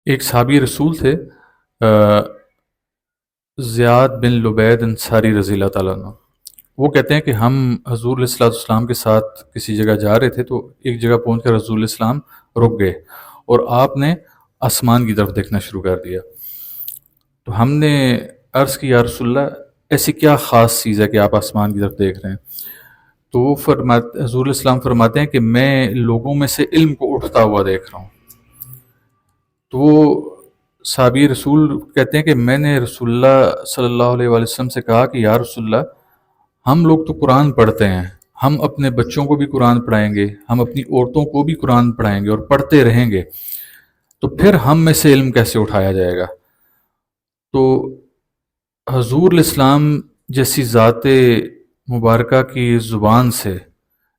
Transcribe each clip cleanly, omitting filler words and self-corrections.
ایک صحابی رسول تھے، زیاد بن لبید انصاری رضی اللہ تعالیٰ عنہ۔ وہ کہتے ہیں کہ ہم حضور علیہ الصلوۃ والسلام کے ساتھ کسی جگہ جا رہے تھے، تو ایک جگہ پہنچ کر حضور علیہ السلام رک گئے اور آپ نے آسمان کی طرف دیکھنا شروع کر دیا۔ تو ہم نے عرض کی، یا رسول اللہ ایسی کیا خاص چیز ہے کہ آپ آسمان کی طرف دیکھ رہے ہیں؟ تو وہ حضور علیہ السلام فرماتے ہیں کہ میں لوگوں میں سے علم کو اٹھتا ہوا دیکھ رہا ہوں۔ تو وہ صحابی رسول کہتے ہیں کہ میں نے رسول اللہ صلی اللہ علیہ وآلہ وسلم سے کہا کہ یا رسول اللہ، ہم لوگ تو قرآن پڑھتے ہیں، ہم اپنے بچوں کو بھی قرآن پڑھائیں گے، ہم اپنی عورتوں کو بھی قرآن پڑھائیں گے اور پڑھتے رہیں گے، تو پھر ہم میں سے علم کیسے اٹھایا جائے گا؟ تو حضور علیہ السلام جیسی ذات مبارکہ کی زبان سے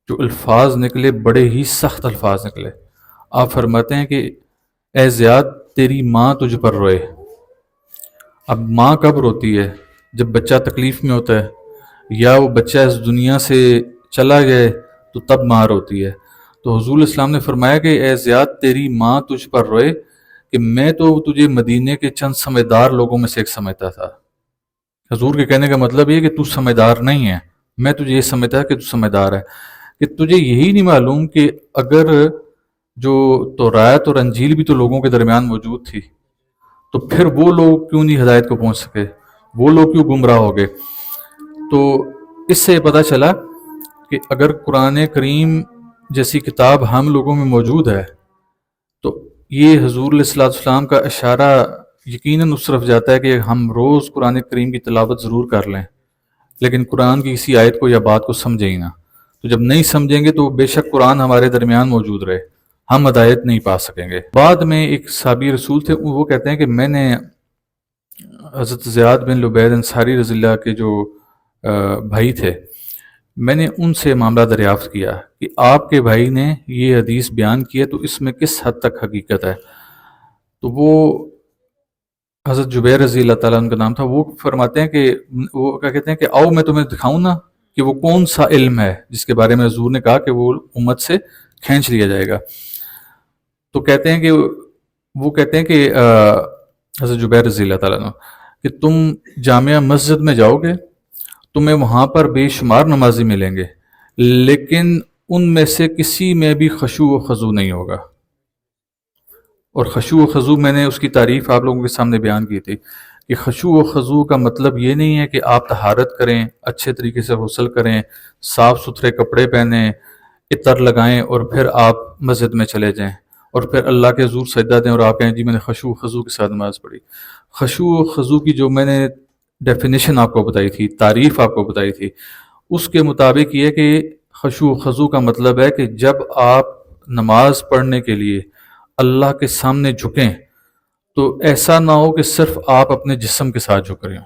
جو الفاظ نکلے، بڑے ہی سخت الفاظ نکلے۔ آپ فرماتے ہیں کہ اے زیاد، تیری ماں تجھ پر روئے۔ اب ماں کب روتی ہے؟ جب بچہ تکلیف میں ہوتا ہے، یا وہ بچہ اس دنیا سے چلا گئے تو تب ماں روتی ہے۔ تو حضور علیہ السلام نے فرمایا کہ اے زیاد، تیری ماں تجھ پر روئے کہ میں تو تجھے مدینے کے چند سمجھدار لوگوں میں سے ایک سمجھتا تھا۔ حضور کے کہنے کا مطلب یہ کہ تو سمجھدار نہیں ہے، میں تجھے یہ سمجھتا کہ تو سمجھدار ہے، کہ تجھے یہی نہیں معلوم کہ اگر جو توراۃ اور انجیل بھی تو لوگوں کے درمیان موجود تھی، تو پھر وہ لوگ کیوں نہیں ہدایت کو پہنچ سکے؟ وہ لوگ کیوں گمراہ ہو گئے؟ تو اس سے پتہ چلا کہ اگر قرآن کریم جیسی کتاب ہم لوگوں میں موجود ہے، تو یہ حضور علیہ الصلوۃ والسلام کا اشارہ یقیناً اس طرف جاتا ہے کہ ہم روز قرآن کریم کی تلاوت ضرور کر لیں، لیکن قرآن کی کسی آیت کو یا بات کو سمجھیں ہی نہ۔ تو جب نہیں سمجھیں گے تو بے شک قرآن ہمارے درمیان موجود رہے، ہم ہدایت نہیں پا سکیں گے۔ بعد میں ایک صحابی رسول تھے، وہ کہتے ہیں کہ میں نے حضرت زیاد بن لبید انصاری رضی اللہ کے جو بھائی تھے، میں نے ان سے معاملہ دریافت کیا کہ آپ کے بھائی نے یہ حدیث بیان کی ہے تو اس میں کس حد تک حقیقت ہے؟ تو وہ حضرت جبیر رضی اللہ تعالیٰ عنہ کا نام تھا، وہ فرماتے ہیں کہ وہ کیا کہتے ہیں کہ آؤ میں تمہیں دکھاؤں نا کہ وہ کون سا علم ہے جس کے بارے میں حضور نے کہا کہ وہ امت سے کھینچ لیا جائے گا۔ تو کہتے ہیں کہ وہ کہتے ہیں کہ حضرت جبیر رضی اللہ تعالیٰ عنہ کہ تم جامعہ مسجد میں جاؤ گے، تمہیں وہاں پر بے شمار نمازی ملیں گے، لیکن ان میں سے کسی میں بھی خشوع و خضوع نہیں ہوگا۔ اور خشوع و خضوع میں نے اس کی تعریف آپ لوگوں کے سامنے بیان کی تھی کہ خشوع و خضوع کا مطلب یہ نہیں ہے کہ آپ طہارت کریں، اچھے طریقے سے غسل کریں، صاف ستھرے کپڑے پہنیں، عطر لگائیں اور پھر آپ مسجد میں چلے جائیں اور پھر اللہ کے حضور سجدہ دیں اور آپ کہیں جی میں نے خشوع و خضوع کے ساتھ نماز پڑھی۔ خشوع و خضوع کی جو میں نے ڈیفینیشن آپ کو بتائی تھی، تعریف آپ کو بتائی تھی، اس کے مطابق یہ کہ خشوع و خضوع کا مطلب ہے کہ جب آپ نماز پڑھنے کے لیے اللہ کے سامنے جھکیں تو ایسا نہ ہو کہ صرف آپ اپنے جسم کے ساتھ جھک رہے ہوں،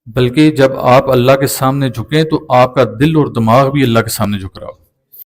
بلکہ جب آپ اللہ کے سامنے جھکیں تو آپ کا دل اور دماغ بھی اللہ کے سامنے جھک رہا ہو۔